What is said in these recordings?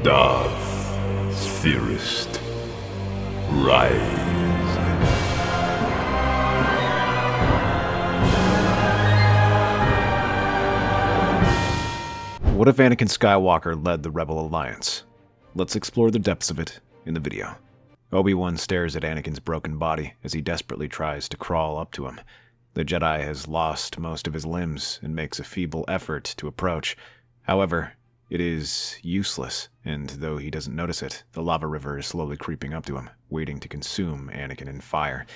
Darth, Theorist, rise. What if Anakin Skywalker led the Rebel Alliance? Let's explore the depths of it in the video. Obi-Wan stares at Anakin's broken body as he desperately tries to crawl up to him. The Jedi has lost most of his limbs and makes a feeble effort to approach. However, it is useless, and though he doesn't notice it, the lava river is slowly creeping up to him, waiting to consume Anakin in fire.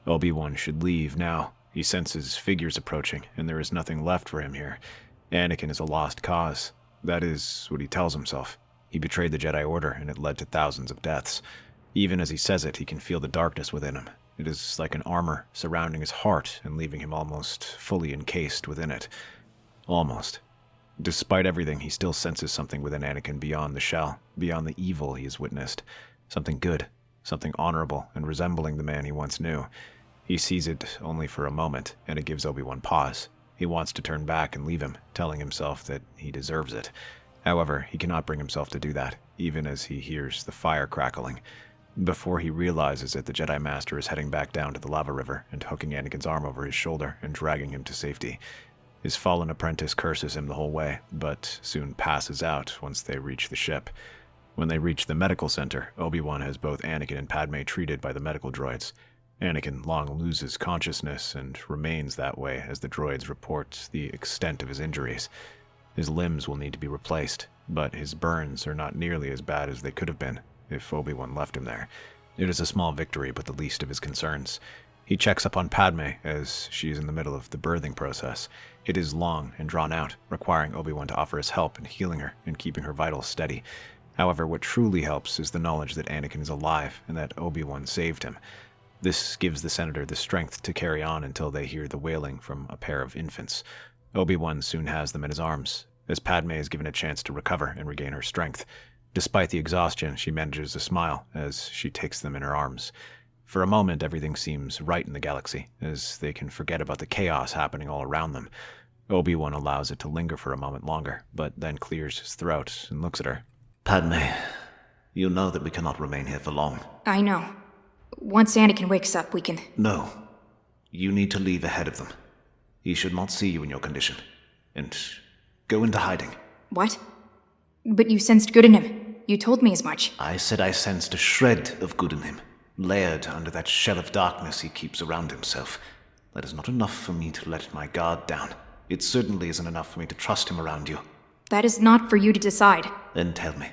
Obi-Wan should leave now. He senses figures approaching, and there is nothing left for him here. Anakin is a lost cause. That is what he tells himself. He betrayed the Jedi Order, and it led to thousands of deaths. Even as he says it, he can feel the darkness within him. It is like an armor surrounding his heart and leaving him almost fully encased within it. Almost. Despite everything, he still senses something within Anakin beyond the shell, beyond the evil he has witnessed. Something good, something honorable, and resembling the man he once knew. He sees it only for a moment, and it gives Obi-Wan pause. He wants to turn back and leave him, telling himself that he deserves it. However, he cannot bring himself to do that, even as he hears the fire crackling. Before he realizes it, the Jedi Master is heading back down to the lava river and hooking Anakin's arm over his shoulder and dragging him to safety. His fallen apprentice curses him the whole way, but soon passes out once they reach the ship. When they reach the medical center, Obi-Wan has both Anakin and Padme treated by the medical droids. Anakin long loses consciousness and remains that way as the droids report the extent of his injuries. His limbs will need to be replaced, but his burns are not nearly as bad as they could have been if Obi-Wan left him there. It is a small victory, but the least of his concerns. He checks up on Padme as she is in the middle of the birthing process. It is long and drawn out, requiring Obi-Wan to offer his help in healing her and keeping her vitals steady. However, what truly helps is the knowledge that Anakin is alive and that Obi-Wan saved him. This gives the senator the strength to carry on until they hear the wailing from a pair of infants. Obi-Wan soon has them in his arms, as Padme is given a chance to recover and regain her strength. Despite the exhaustion, she manages a smile as she takes them in her arms. For a moment, everything seems right in the galaxy, as they can forget about the chaos happening all around them. Obi-Wan allows it to linger for a moment longer, but then clears his throat and looks at her. Padme, you know that we cannot remain here for long. I know. Once Anakin wakes up, we can... No. You need to leave ahead of them. He should not see you in your condition. And go into hiding. What? But you sensed good in him. You told me as much. I said I sensed a shred of good in him, layered under that shell of darkness he keeps around himself. That is not enough for me to let my guard down. It certainly isn't enough for me to trust him around you. That is not for you to decide. Then tell me,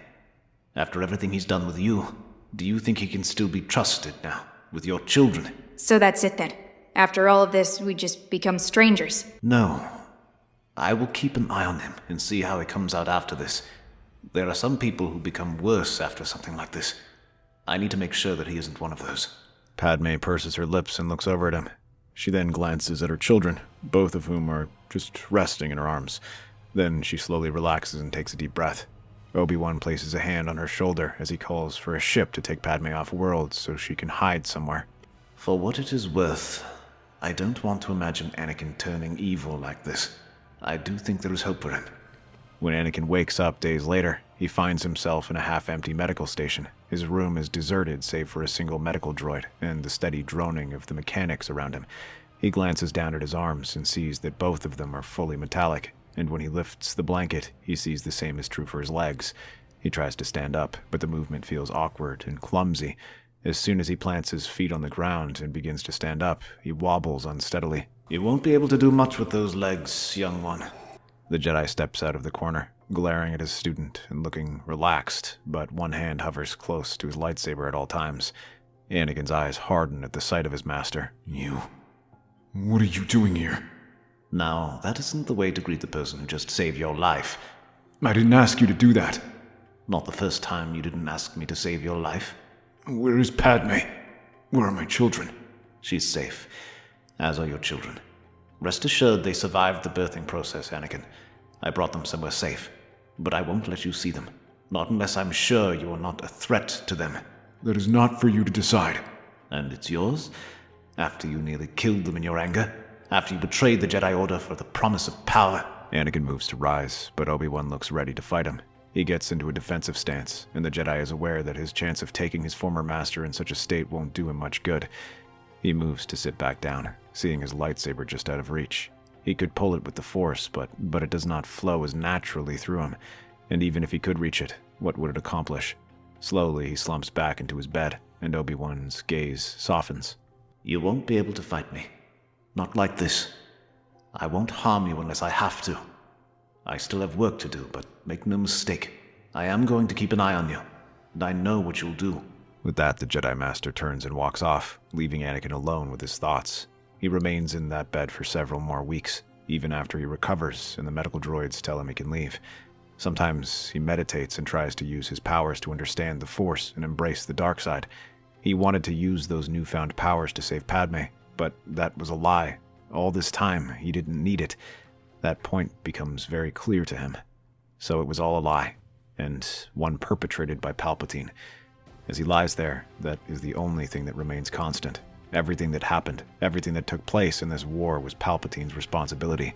after everything he's done with you, do you think he can still be trusted now, with your children? So that's it then. After all of this, we just become strangers. No. I will keep an eye on him and see how he comes out after this. There are some people who become worse after something like this. I need to make sure that he isn't one of those. Padme purses her lips and looks over at him. She then glances at her children, both of whom are just resting in her arms. Then she slowly relaxes and takes a deep breath. Obi-Wan places a hand on her shoulder as he calls for a ship to take Padme off-world so she can hide somewhere. For what it is worth, I don't want to imagine Anakin turning evil like this. I do think there is hope for him. When Anakin wakes up days later, he finds himself in a half-empty medical station. His room is deserted save for a single medical droid and the steady droning of the mechanics around him. He glances down at his arms and sees that both of them are fully metallic, and when he lifts the blanket, he sees the same is true for his legs. He tries to stand up, but the movement feels awkward and clumsy. As soon as he plants his feet on the ground and begins to stand up, he wobbles unsteadily. You won't be able to do much with those legs, young one. The Jedi steps out of the corner, glaring at his student and looking relaxed, but one hand hovers close to his lightsaber at all times. Anakin's eyes harden at the sight of his master. What are you doing here? Now, that isn't the way to greet the person who just saved your life. I didn't ask you to do that. Not the first time you didn't ask me to save your life. Where is Padme? Where are my children? She's safe, as are your children. Rest assured they survived the birthing process, Anakin. I brought them somewhere safe, but I won't let you see them. Not unless I'm sure you are not a threat to them. That is not for you to decide. And it's yours? After you nearly killed them in your anger? After you betrayed the Jedi Order for the promise of power? Anakin moves to rise, but Obi-Wan looks ready to fight him. He gets into a defensive stance, and the Jedi is aware that his chance of taking his former master in such a state won't do him much good. He moves to sit back down, seeing his lightsaber just out of reach. He could pull it with the Force, but it does not flow as naturally through him, and even if he could reach it, what would it accomplish? Slowly, he slumps back into his bed, and Obi-Wan's gaze softens. You won't be able to fight me. Not like this. I won't harm you unless I have to. I still have work to do, but make no mistake, I am going to keep an eye on you, and I know what you'll do. With that, the Jedi Master turns and walks off, leaving Anakin alone with his thoughts. He remains in that bed for several more weeks, even after he recovers and the medical droids tell him he can leave. Sometimes he meditates and tries to use his powers to understand the Force and embrace the dark side. He wanted to use those newfound powers to save Padme, but that was a lie. All this time, he didn't need it. That point becomes very clear to him. So it was all a lie, and one perpetrated by Palpatine. As he lies there, that is the only thing that remains constant. Everything that happened, everything that took place in this war was Palpatine's responsibility.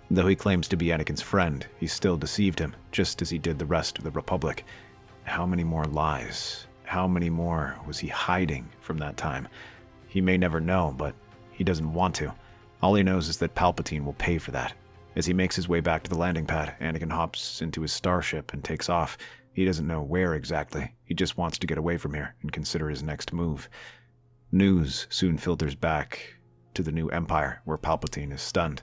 Though he claims to be Anakin's friend, he still deceived him, just as he did the rest of the Republic. How many more lies? How many more was he hiding from that time? He may never know, but he doesn't want to. All he knows is that Palpatine will pay for that. As he makes his way back to the landing pad, Anakin hops into his starship and takes off. He doesn't know where exactly. He just wants to get away from here and consider his next move. News soon filters back to the new Empire, where Palpatine is stunned.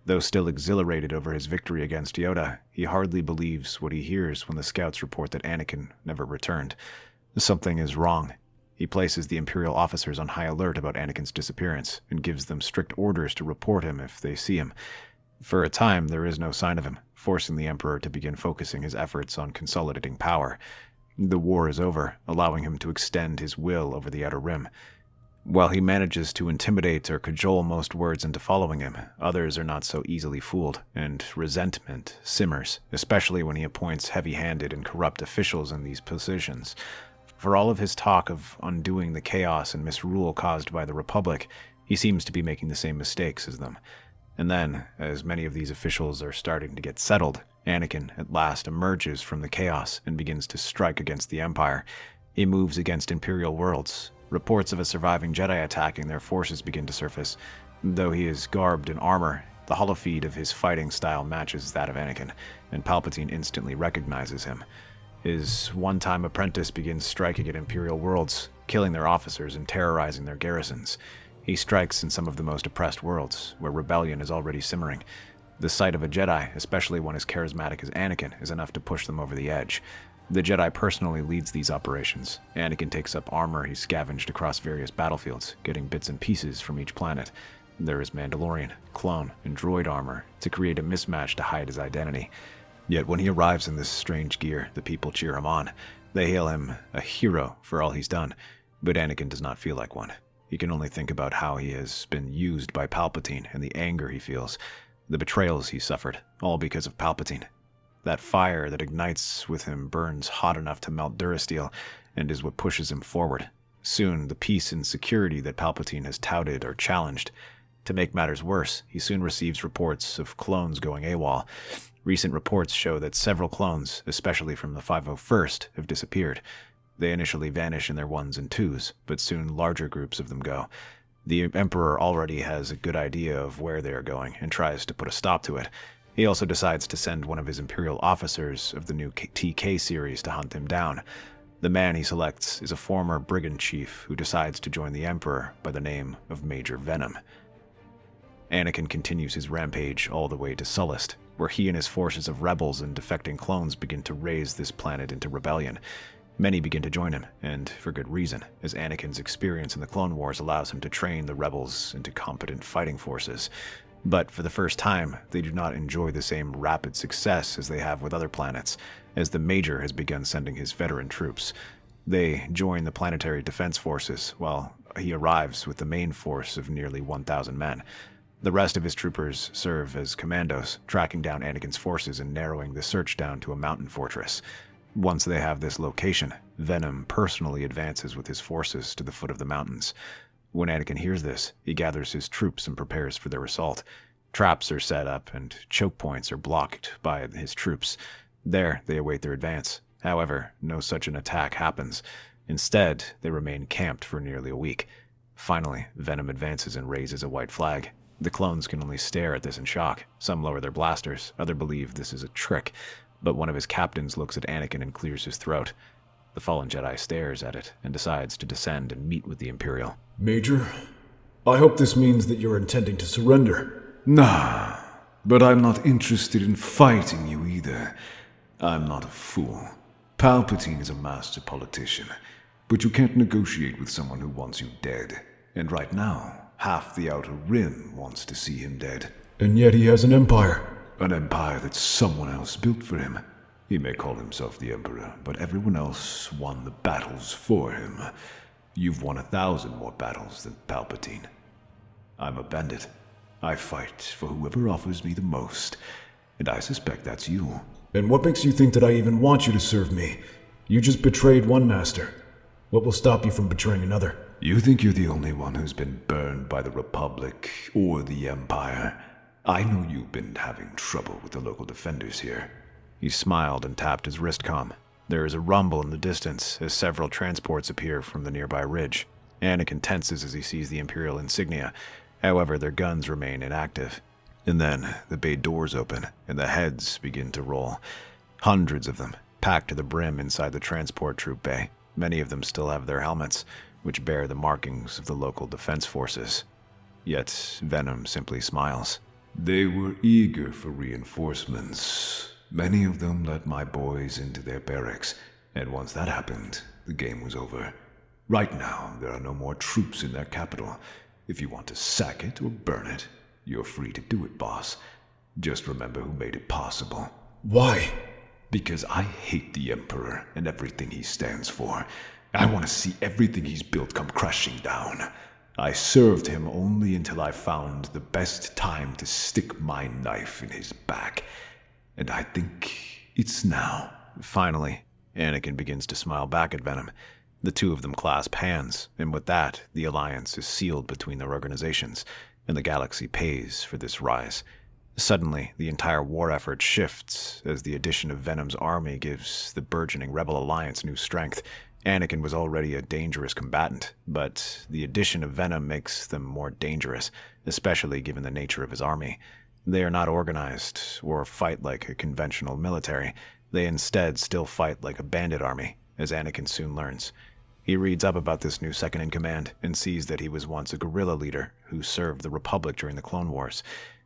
Though still exhilarated over his victory against Yoda, he hardly believes what he hears when the scouts report that Anakin never returned. Something is wrong. He places the Imperial officers on high alert about Anakin's disappearance and gives them strict orders to report him if they see him. For a time, there is no sign of him, forcing the Emperor to begin focusing his efforts on consolidating power. The war is over, allowing him to extend his will over the Outer Rim. While he manages to intimidate or cajole most words into following him, others are not so easily fooled, and resentment simmers, especially when he appoints heavy-handed and corrupt officials in these positions. For all of his talk of undoing the chaos and misrule caused by the Republic, he seems to be making the same mistakes as them. And then, as many of these officials are starting to get settled, Anakin at last emerges from the chaos and begins to strike against the Empire. He moves against Imperial worlds. Reports of a surviving Jedi attacking their forces begin to surface. Though he is garbed in armor, the holofeed of his fighting style matches that of Anakin, and Palpatine instantly recognizes him. His one-time apprentice begins striking at Imperial worlds, killing their officers and terrorizing their garrisons. He strikes in some of the most oppressed worlds, where rebellion is already simmering. The sight of a Jedi, especially one as charismatic as Anakin, is enough to push them over the edge. The Jedi personally leads these operations. Anakin takes up armor he scavenged across various battlefields, getting bits and pieces from each planet. There is Mandalorian, clone, and droid armor to create a mismatch to hide his identity. Yet when he arrives in this strange gear, the people cheer him on. They hail him a hero for all he's done, but Anakin does not feel like one. He can only think about how he has been used by Palpatine and the anger he feels, the betrayals he suffered, all because of Palpatine. That fire that ignites with him burns hot enough to melt Durasteel and is what pushes him forward. Soon, the peace and security that Palpatine has touted are challenged. To make matters worse, he soon receives reports of clones going AWOL. Recent reports show that several clones, especially from the 501st, have disappeared. They initially vanish in their ones and twos, but soon larger groups of them go. The Emperor already has a good idea of where they are going and tries to put a stop to it. He also decides to send one of his Imperial officers of the new TK series to hunt him down. The man he selects is a former brigand chief who decides to join the Emperor by the name of Major Venom. Anakin continues his rampage all the way to Sullust, where he and his forces of rebels and defecting clones begin to raise this planet into rebellion. Many begin to join him, and for good reason, as Anakin's experience in the Clone Wars allows him to train the rebels into competent fighting forces. But for the first time, they do not enjoy the same rapid success as they have with other planets, as the Major has begun sending his veteran troops. They join the planetary defense forces, while he arrives with the main force of nearly 1,000 men. The rest of his troopers serve as commandos, tracking down Anakin's forces and narrowing the search down to a mountain fortress. Once they have this location, Venom personally advances with his forces to the foot of the mountains. When Anakin hears this, he gathers his troops and prepares for their assault. Traps are set up and choke points are blocked by his troops. There, they await their advance. However, no such an attack happens. Instead, they remain camped for nearly a week. Finally, Venom advances and raises a white flag. The clones can only stare at this in shock. Some lower their blasters, others believe this is a trick, but one of his captains looks at Anakin and clears his throat. The fallen Jedi stares at it and decides to descend and meet with the Imperial. Major, I hope this means that you're intending to surrender. Nah, but I'm not interested in fighting you either. I'm not a fool. Palpatine is a master politician, but you can't negotiate with someone who wants you dead. And right now, half the Outer Rim wants to see him dead. And yet he has an empire. An empire that someone else built for him. He may call himself the Emperor, but everyone else won the battles for him. You've won 1,000 more battles than Palpatine. I'm a bandit. I fight for whoever offers me the most, and I suspect that's you. And what makes you think that I even want you to serve me? You just betrayed one master. What will stop you from betraying another? You think you're the only one who's been burned by the Republic or the Empire. I know you've been having trouble with the local defenders here. He smiled and tapped his wristcom. There is a rumble in the distance as several transports appear from the nearby ridge. Anakin tenses as he sees the Imperial insignia. However, their guns remain inactive. And then the bay doors open and the heads begin to roll. Hundreds of them, packed to the brim inside the transport troop bay. Many of them still have their helmets, which bear the markings of the local defense forces. Yet Venom simply smiles. They were eager for reinforcements. Many of them let my boys into their barracks, and once that happened, the game was over. Right now, there are no more troops in their capital. If you want to sack it or burn it, you're free to do it, boss. Just remember who made it possible. Why? Because I hate the Emperor and everything he stands for. I want to see everything he's built come crashing down. I served him only until I found the best time to stick my knife in his back. And I think it's now. Finally, Anakin begins to smile back at Venom. The two of them clasp hands, and with that, the alliance is sealed between their organizations, and the galaxy pays for this rise. Suddenly, the entire war effort shifts as the addition of Venom's army gives the burgeoning Rebel Alliance new strength. Anakin was already a dangerous combatant, but the addition of Venom makes them more dangerous, especially given the nature of his army. They are not organized or fight like a conventional military. They instead still fight like a bandit army, as Anakin soon learns. He reads up about this new second-in-command and sees that he was once a guerrilla leader who served the Republic during the Clone Wars.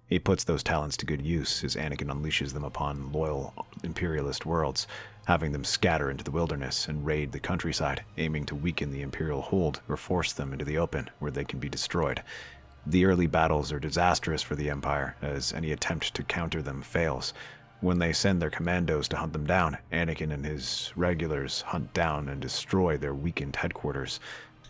He puts those talents to good use as Anakin unleashes them upon loyal imperialist worlds, having them scatter into the wilderness and raid the countryside, aiming to weaken the Imperial hold or force them into the open where they can be destroyed. The early battles are disastrous for the Empire, as any attempt to counter them fails. When they send their commandos to hunt them down, Anakin and his regulars hunt down and destroy their weakened headquarters.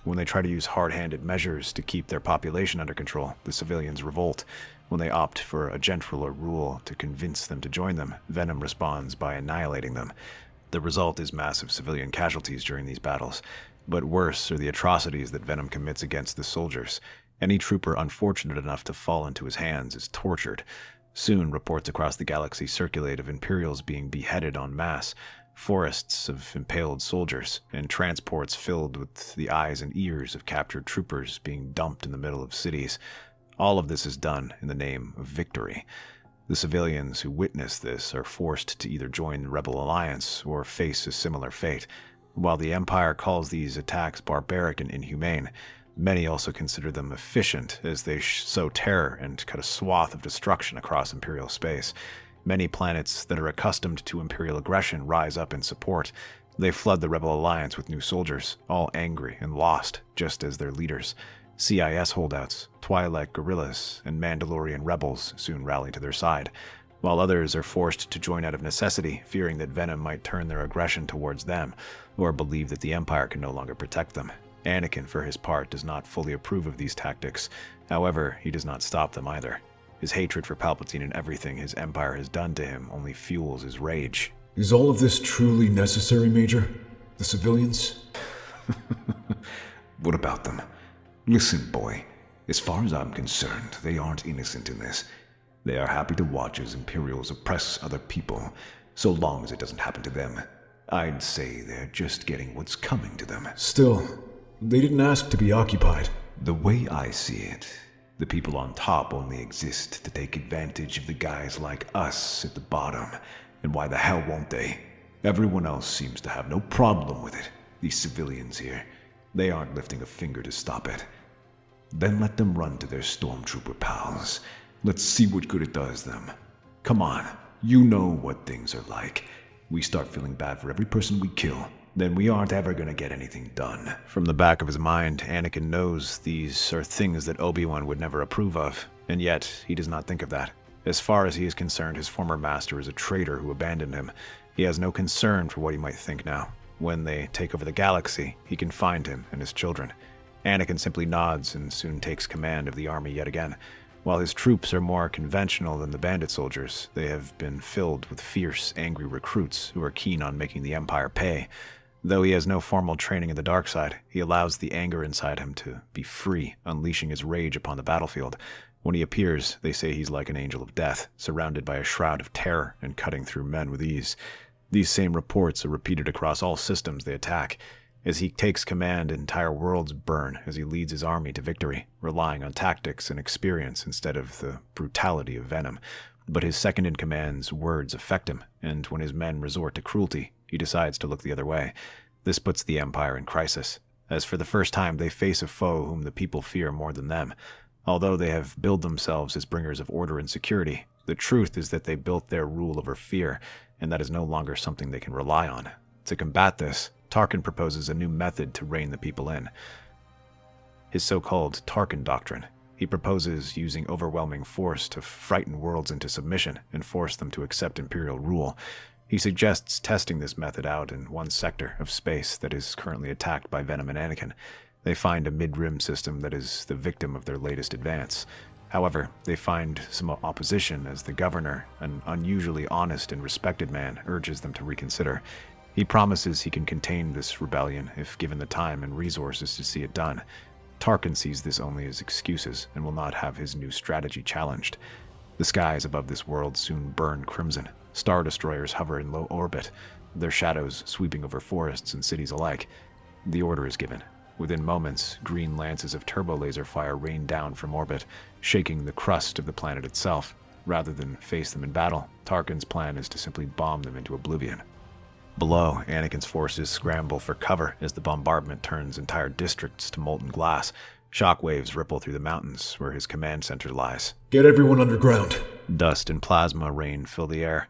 When they try to use hard-handed measures to keep their population under control, the civilians revolt. When they opt for a gentler rule to convince them to join them, Venom responds by annihilating them. The result is massive civilian casualties during these battles, but worse are the atrocities that Venom commits against the soldiers. Any trooper unfortunate enough to fall into his hands is tortured. Soon, reports across the galaxy circulate of Imperials being beheaded en masse, forests of impaled soldiers, and transports filled with the eyes and ears of captured troopers being dumped in the middle of cities. All of this is done in the name of victory. The civilians who witness this are forced to either join the Rebel Alliance or face a similar fate. While the Empire calls these attacks barbaric and inhumane, many also consider them efficient as they sow terror and cut a swath of destruction across Imperial space. Many planets that are accustomed to Imperial aggression rise up in support. They flood the Rebel Alliance with new soldiers, all angry and lost, just as their leaders. CIS holdouts, Twi'lek guerrillas, and Mandalorian rebels soon rally to their side, while others are forced to join out of necessity, fearing that Venom might turn their aggression towards them, or believe that the Empire can no longer protect them. Anakin, for his part, does not fully approve of these tactics. However, he does not stop them either. His hatred for Palpatine and everything his Empire has done to him only fuels his rage. Is all of this truly necessary, Major? The civilians? What about them? Listen, boy. As far as I'm concerned, they aren't innocent in this. They are happy to watch as Imperials oppress other people. so long as it doesn't happen to them. I'd say they're just getting what's coming to them. Still, they didn't ask to be occupied. The way I see it, the people on top only exist to take advantage of the guys like us at the bottom. And why the hell won't they? Everyone else seems to have no problem with it. These civilians here, they aren't lifting a finger to stop it. Then let them run to their stormtrooper pals. Let's see what good it does them. Come on, you know what things are like. We start feeling bad for every person we kill, then we aren't ever gonna get anything done. From the back of his mind, Anakin knows these are things that Obi-Wan would never approve of, and yet he does not think of that. As far as he is concerned, his former master is a traitor who abandoned him. He has no concern for what he might think now. When they take over the galaxy, he can find him and his children. Anakin simply nods and soon takes command of the army yet again. While his troops are more conventional than the bandit soldiers, they have been filled with fierce, angry recruits who are keen on making the Empire pay. Though he has no formal training in the dark side, he allows the anger inside him to be free, unleashing his rage upon the battlefield. When he appears, they say he's like an angel of death, surrounded by a shroud of terror and cutting through men with ease. These same reports are repeated across all systems they attack. As he takes command, entire worlds burn as he leads his army to victory, relying on tactics and experience instead of the brutality of venom. But his second-in-command's words affect him, and when his men resort to cruelty, he decides to look the other way. This puts the Empire in crisis, as for the first time they face a foe whom the people fear more than them. Although they have billed themselves as bringers of order and security, the truth is that they built their rule over fear, and that is no longer something they can rely on. To combat this, Tarkin proposes a new method to rein the people in. His so-called Tarkin Doctrine. He proposes using overwhelming force to frighten worlds into submission and force them to accept Imperial rule. He suggests testing this method out in one sector of space that is currently attacked by Venom and Anakin. They find a mid-rim system that is the victim of their latest advance. However, they find some opposition as the governor, an unusually honest and respected man, urges them to reconsider. He promises he can contain this rebellion if given the time and resources to see it done. Tarkin sees this only as excuses and will not have his new strategy challenged. The skies above this world soon burn crimson. Star destroyers hover in low orbit, their shadows sweeping over forests and cities alike. The order is given. Within moments, green lances of turbo-laser fire rain down from orbit, shaking the crust of the planet itself. Rather than face them in battle, Tarkin's plan is to simply bomb them into oblivion. Below, Anakin's forces scramble for cover as the bombardment turns entire districts to molten glass. Shockwaves ripple through the mountains where his command center lies. Get everyone underground. Dust and plasma rain fill the air.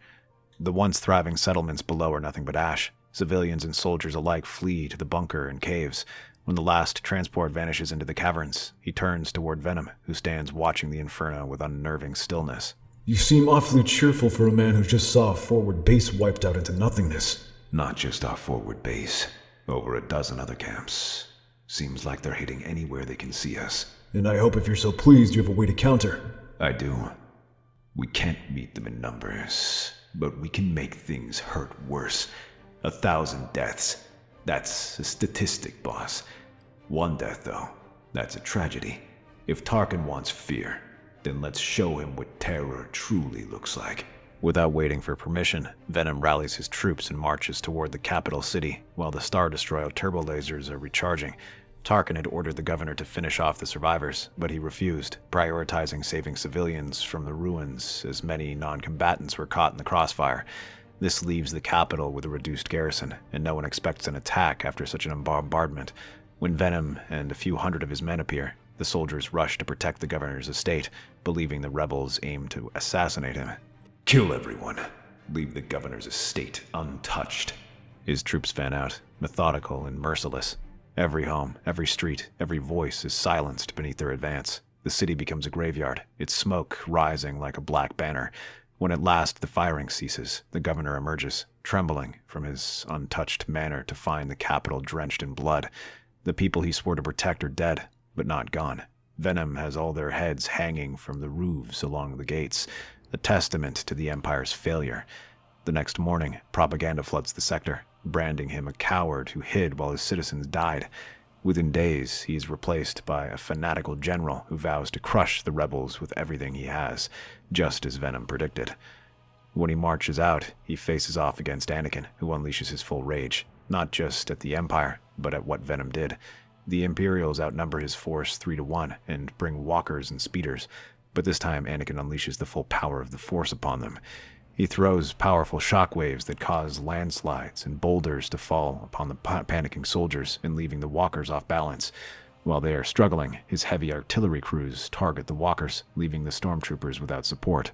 The once thriving settlements below are nothing but ash. Civilians and soldiers alike flee to the bunker and caves. When the last transport vanishes into the caverns, he turns toward Venom, who stands watching the inferno with unnerving stillness. You seem awfully cheerful for a man who just saw a forward base wiped out into nothingness. Not just our forward base. Over a dozen other camps. Seems like they're hitting anywhere they can see us. And I hope if you're so pleased you have a way to counter. I do. We can't meet them in numbers, but we can make things hurt worse. 1,000 deaths. That's a statistic, boss. One death, though. That's a tragedy. If Tarkin wants fear, then let's show him what terror truly looks like. Without waiting for permission, Venom rallies his troops and marches toward the capital city, while the Star Destroyer turbo lasers are recharging. Tarkin had ordered the governor to finish off the survivors, but he refused, prioritizing saving civilians from the ruins, as many non-combatants were caught in the crossfire. This leaves the capital with a reduced garrison, and no one expects an attack after such an bombardment. When Venom and a few hundred of his men appear, the soldiers rush to protect the governor's estate, believing the rebels aim to assassinate him. Kill everyone. Leave the governor's estate untouched. His troops fan out, methodical and merciless. Every home, every street, every voice is silenced beneath their advance. The city becomes a graveyard, its smoke rising like a black banner. When at last the firing ceases, the governor emerges, trembling from his untouched manor to find the capital drenched in blood. The people he swore to protect are dead, but not gone. Venom has all their heads hanging from the roofs along the gates, a testament to the Empire's failure. The next morning, propaganda floods the sector, branding him a coward who hid while his citizens died. Within days, he is replaced by a fanatical general who vows to crush the rebels with everything he has, just as Venom predicted. When he marches out, he faces off against Anakin, who unleashes his full rage, not just at the Empire, but at what Venom did. The Imperials outnumber his force 3-1 and bring walkers and speeders, but this time Anakin unleashes the full power of the Force upon them. He throws powerful shockwaves that cause landslides and boulders to fall upon the panicking soldiers and leaving the walkers off balance. While they are struggling, his heavy artillery crews target the walkers, leaving the stormtroopers without support.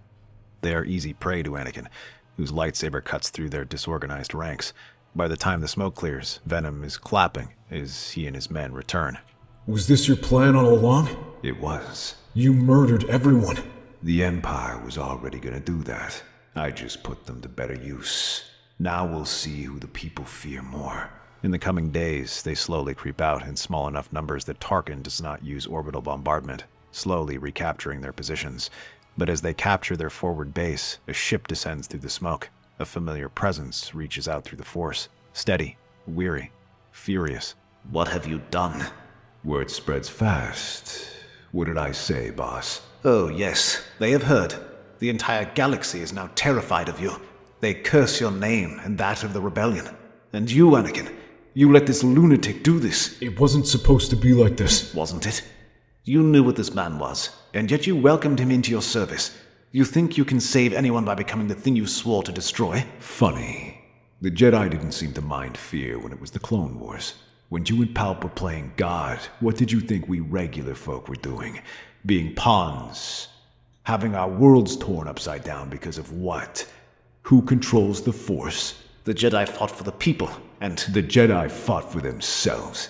They are easy prey to Anakin, whose lightsaber cuts through their disorganized ranks. By the time the smoke clears, Venom is clapping as he and his men return. Was this your plan all along? It was. You murdered everyone. The Empire was already gonna do that. I just put them to better use. Now we'll see who the people fear more. In the coming days, they slowly creep out in small enough numbers that Tarkin does not use orbital bombardment, slowly recapturing their positions. But as they capture their forward base, a ship descends through the smoke. A familiar presence reaches out through the Force, steady, weary, furious. What have you done? Word spreads fast. What did I say, boss? Oh, yes, they have heard. The entire galaxy is now terrified of you. They curse your name and that of the rebellion. And you, Anakin, you let this lunatic do this. It wasn't supposed to be like this. Wasn't it? You knew what this man was, and yet you welcomed him into your service. You think you can save anyone by becoming the thing you swore to destroy? Funny. The Jedi didn't seem to mind fear when it was the Clone Wars. When you and Palp were playing God, what did you think we regular folk were doing? Being pawns. Having our worlds torn upside down because of what? Who controls the Force? The Jedi fought for the people, and The Jedi fought for themselves.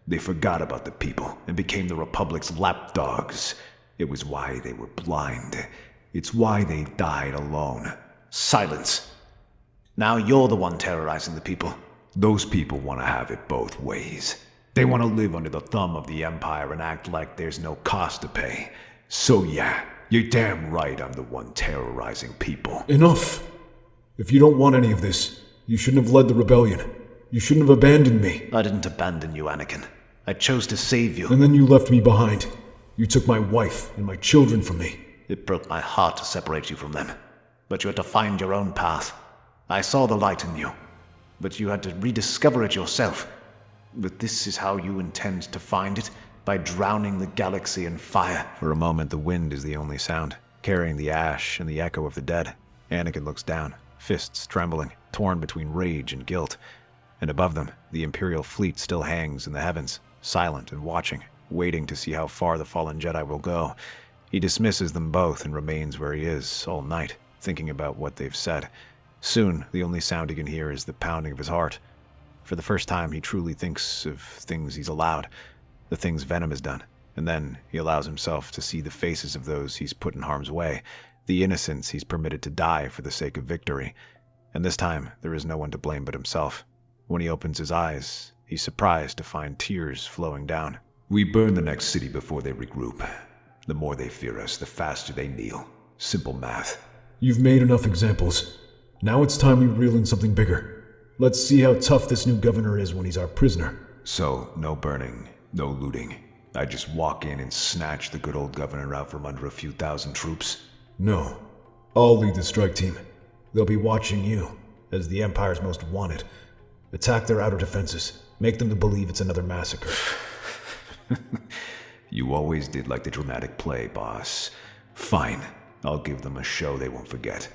They forgot about the people and became the Republic's lapdogs. It was why they were blind. It's why they died alone. silence. Now you're the one terrorizing the people. Those people want to have it both ways. They want to live under the thumb of the Empire and act like there's no cost to pay. So yeah, you're damn right I'm the one terrorizing people. Enough! If you don't want any of this, you shouldn't have led the rebellion. You shouldn't have abandoned me. I didn't abandon you, Anakin. I chose to save you. And then you left me behind. You took my wife and my children from me. It broke my heart to separate you from them. But you had to find your own path. I saw the light in you. But you had to rediscover it yourself. But this is how you intend to find it? By drowning the galaxy in fire. For a moment, the wind is the only sound, carrying the ash and the echo of the dead. Anakin looks down, fists trembling, torn between rage and guilt. And above them, the Imperial fleet still hangs in the heavens, silent and watching, waiting to see how far the fallen Jedi will go. He dismisses them both and remains where he is all night, thinking about what they've said. Soon, the only sound he can hear is the pounding of his heart. For the first time, he truly thinks of things he's allowed, the things Venom has done, and then he allows himself to see the faces of those he's put in harm's way, the innocents he's permitted to die for the sake of victory. And this time, there is no one to blame but himself. When he opens his eyes, he's surprised to find tears flowing down. We burn the next city before they regroup. The more they fear us, the faster they kneel. Simple math. You've made enough examples. Now it's time we reel in something bigger. Let's see how tough this new governor is when he's our prisoner. So, no burning, no looting. I just walk in and snatch the good old governor out from under a few thousand troops. No. I'll lead the strike team. They'll be watching you, as the Empire's most wanted. Attack their outer defenses. Make them to believe it's another massacre. You always did like the dramatic play, boss. Fine. I'll give them a show they won't forget.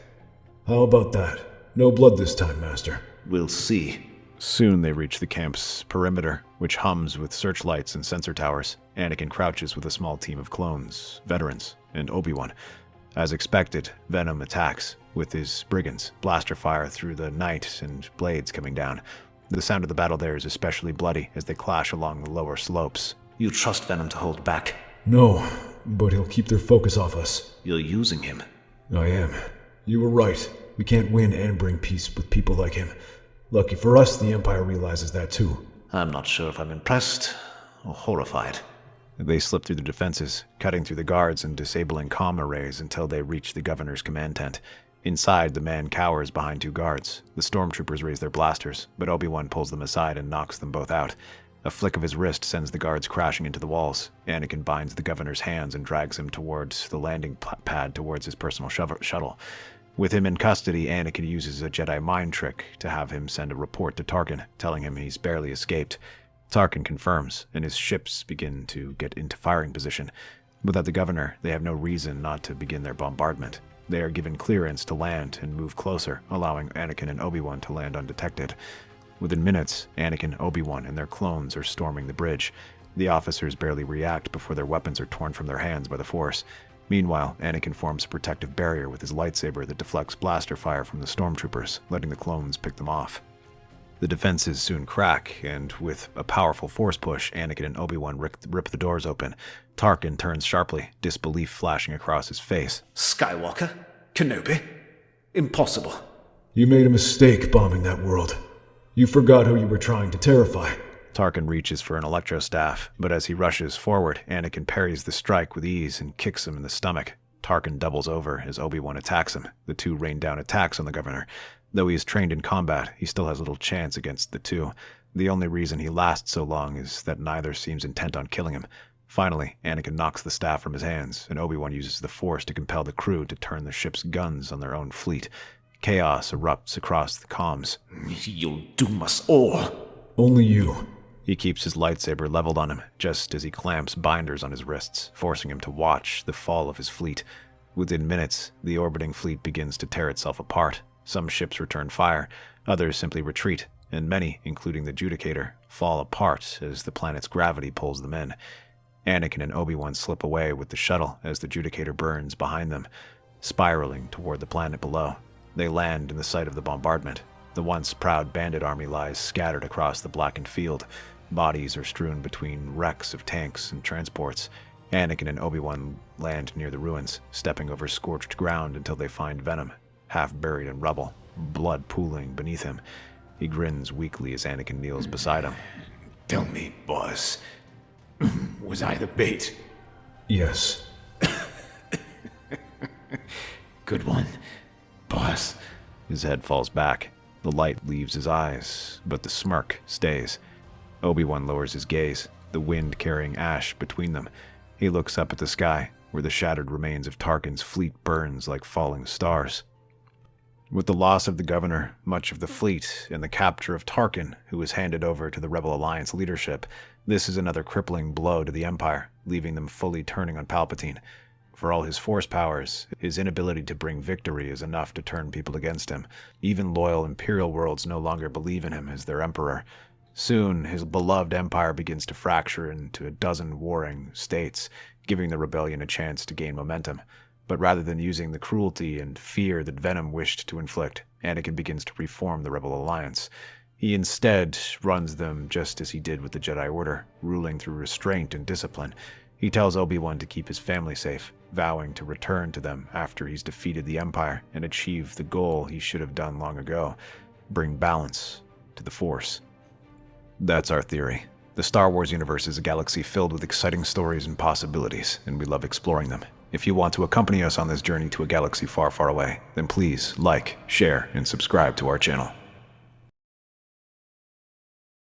How about that? No blood this time, Master. We'll see. Soon they reach the camp's perimeter, which hums with searchlights and sensor towers. Anakin crouches with a small team of clones, veterans, and Obi-Wan. As expected, Venom attacks, with his brigands, blaster fire through the night and blades coming down. The sound of the battle there is especially bloody as they clash along the lower slopes. You trust Venom to hold back. No, but he'll keep their focus off us. You're using him. I am. You were right. We can't win and bring peace with people like him. Lucky for us, the Empire realizes that too. I'm not sure if I'm impressed or horrified. They slip through the defenses, cutting through the guards and disabling comm arrays until they reach the governor's command tent. Inside, the man cowers behind two guards. The stormtroopers raise their blasters, but Obi-Wan pulls them aside and knocks them both out. A flick of his wrist sends the guards crashing into the walls. Anakin binds the governor's hands and drags him towards the landing pad towards his personal shuttle. With him in custody, Anakin uses a Jedi mind trick to have him send a report to Tarkin, telling him he's barely escaped. Tarkin confirms, and his ships begin to get into firing position. Without the governor, they have no reason not to begin their bombardment. They are given clearance to land and move closer, allowing Anakin and Obi-Wan to land undetected. Within minutes, Anakin, Obi-Wan, and their clones are storming the bridge. The officers barely react before their weapons are torn from their hands by the Force. Meanwhile, Anakin forms a protective barrier with his lightsaber that deflects blaster fire from the stormtroopers, letting the clones pick them off. The defenses soon crack, and with a powerful Force push, Anakin and Obi-Wan rip the doors open. Tarkin turns sharply, disbelief flashing across his face. Skywalker? Kenobi? Impossible. You made a mistake bombing that world. You forgot who you were trying to terrify. Tarkin reaches for an electrostaff, but as he rushes forward, Anakin parries the strike with ease and kicks him in the stomach. Tarkin doubles over as Obi-Wan attacks him. The two rain down attacks on the governor. Though he is trained in combat, he still has little chance against the two. The only reason he lasts so long is that neither seems intent on killing him. Finally, Anakin knocks the staff from his hands, and Obi-Wan uses the Force to compel the crew to turn the ship's guns on their own fleet. Chaos erupts across the comms. You'll doom us all. Only you. He keeps his lightsaber leveled on him, just as he clamps binders on his wrists, forcing him to watch the fall of his fleet. Within minutes, the orbiting fleet begins to tear itself apart. Some ships return fire, others simply retreat, and many, including the Judicator, fall apart as the planet's gravity pulls them in. Anakin and Obi-Wan slip away with the shuttle as the Judicator burns behind them, spiraling toward the planet below. They land in the site of the bombardment. The once proud bandit army lies scattered across the blackened field. Bodies are strewn between wrecks of tanks and transports. Anakin and Obi-Wan land near the ruins, stepping over scorched ground until they find Venom, half buried in rubble, blood pooling beneath him. He grins weakly as Anakin kneels beside him. Tell me, boss, was I the bait? Yes. Good one, boss. His head falls back. The light leaves his eyes, but the smirk stays. Obi-Wan lowers his gaze, the wind carrying ash between them. He looks up at the sky, where the shattered remains of Tarkin's fleet burns like falling stars. With the loss of the governor, much of the fleet, and the capture of Tarkin, who was handed over to the Rebel Alliance leadership, this is another crippling blow to the Empire, leaving them fully turning on Palpatine. For all his Force powers, his inability to bring victory is enough to turn people against him. Even loyal Imperial worlds no longer believe in him as their emperor. Soon, his beloved empire begins to fracture into a dozen warring states, giving the rebellion a chance to gain momentum. But rather than using the cruelty and fear that Venom wished to inflict, Anakin begins to reform the Rebel Alliance. He instead runs them just as he did with the Jedi Order, ruling through restraint and discipline. He tells Obi-Wan to keep his family safe, vowing to return to them after he's defeated the Empire and achieved the goal he should have done long ago: bring balance to the Force. That's our theory. The Star Wars universe is a galaxy filled with exciting stories and possibilities, and we love exploring them. If you want to accompany us on this journey to a galaxy far, far away, then please like, share, and subscribe to our channel.